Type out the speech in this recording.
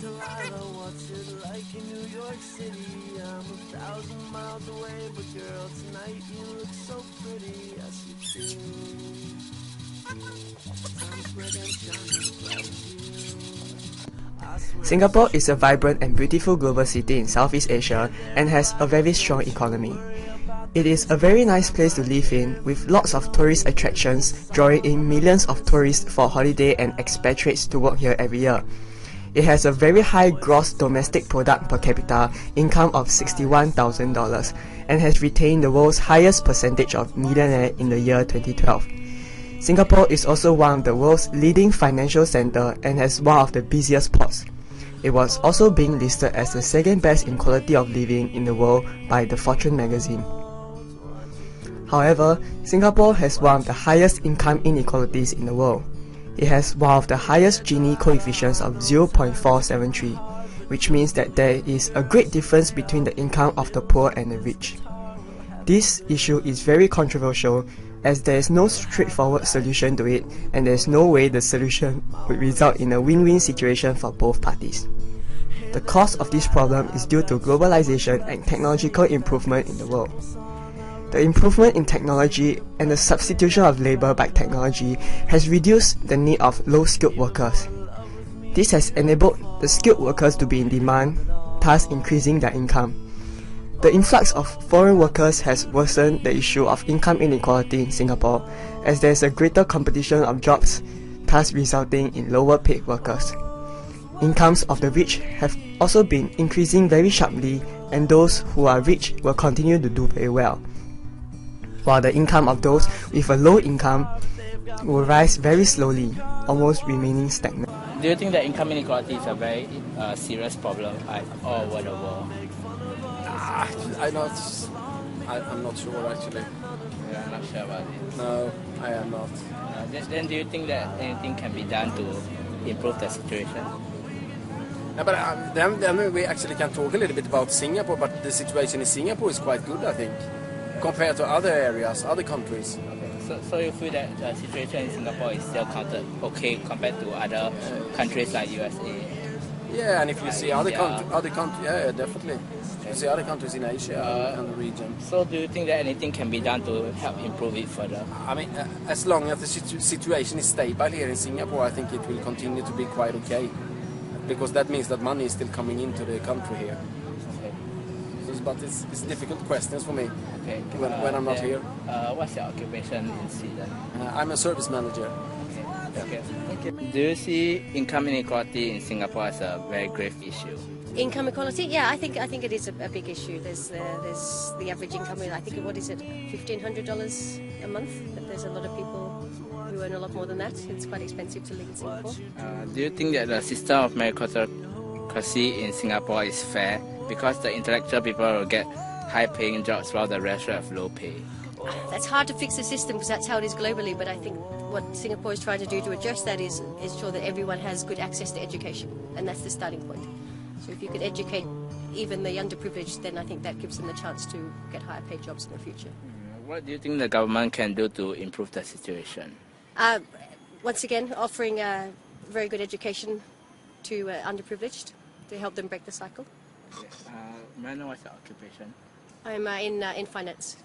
Delilah, what's it like in New York City? I'm 1,000 miles away, but girl, tonight you look so pretty. Yes, you do. Times Square damn shining like you. Singapore is a vibrant and beautiful global city in Southeast Asia and has a very strong economy. It is a very nice place to live in, with lots of tourist attractions drawing in millions of tourists for holiday and expatriates to work here every year. It has a very high gross domestic product per capita income of $61,000 and has retained the world's highest percentage of millionaires in the year 2012. Singapore is also one of the world's leading financial center and has one of the busiest ports. It was also being listed as the second best in quality of living in the world by the Fortune magazine. However, Singapore has one of the highest income inequalities in the world. It has one of the highest Gini coefficients of 0.473, which means that there is a great difference between the income of the poor and the rich. This issue is very controversial as there is no straightforward solution to it, and there is no way the solution would result in a win-win situation for both parties. The cause of this problem is due to globalization and technological improvement in the world. The improvement in technology and the substitution of labor by technology has reduced the need of low-skilled workers. This has enabled the skilled workers to be in demand, thus increasing their income. The influx of foreign workers has worsened the issue of income inequality in Singapore, as there is a greater competition of jobs, thus resulting in lower paid workers. Incomes of the rich have also been increasing very sharply, and those who are rich will continue to do very well, while the income of those with a low income will rise very slowly, almost remaining stagnant. Do you think that income inequality is a very serious problem all over the world? I'm not sure actually. You are not sure about it? No, I am not. Then do you think that anything can be done to improve the situation? No, but then we actually can talk a little bit about Singapore, but the situation in Singapore is quite good, I think, compared to other areas, other countries. Okay. So you feel that the situation in Singapore is still counted okay compared to other countries like USA? Yeah, and if you see other countries, yeah, definitely. You see other countries in Asia and the region. So do you think that anything can be done to help improve it further? I mean, as long as the situation is stable here in Singapore, I think it will continue to be quite okay, because that means that money is still coming into the country here. Okay. But it's difficult questions for me when I'm not here. What's your occupation in Sweden? I'm a service manager. Okay. Thank you. Do you see income inequality in Singapore as a very grave issue? Income equality? Yeah, I think it is a big issue. There's the average income. I think what is it, $1,500 a month? But there's a lot of people who earn a lot more than that. It's quite expensive to live in Singapore. Do you think that the system of meritocracy in Singapore is fair, because the intellectual people will get high-paying jobs while the rest will have low pay? That's hard to fix the system because that's how it is globally. But I think what Singapore is trying to do to address that is ensure that everyone has good access to education, and that's the starting point. So if you could educate even the underprivileged, then I think that gives them the chance to get higher paid jobs in the future. What do you think the government can do to improve the situation? Once again, offering very good education to underprivileged to help them break the cycle. May I know what's your occupation? I'm in finance.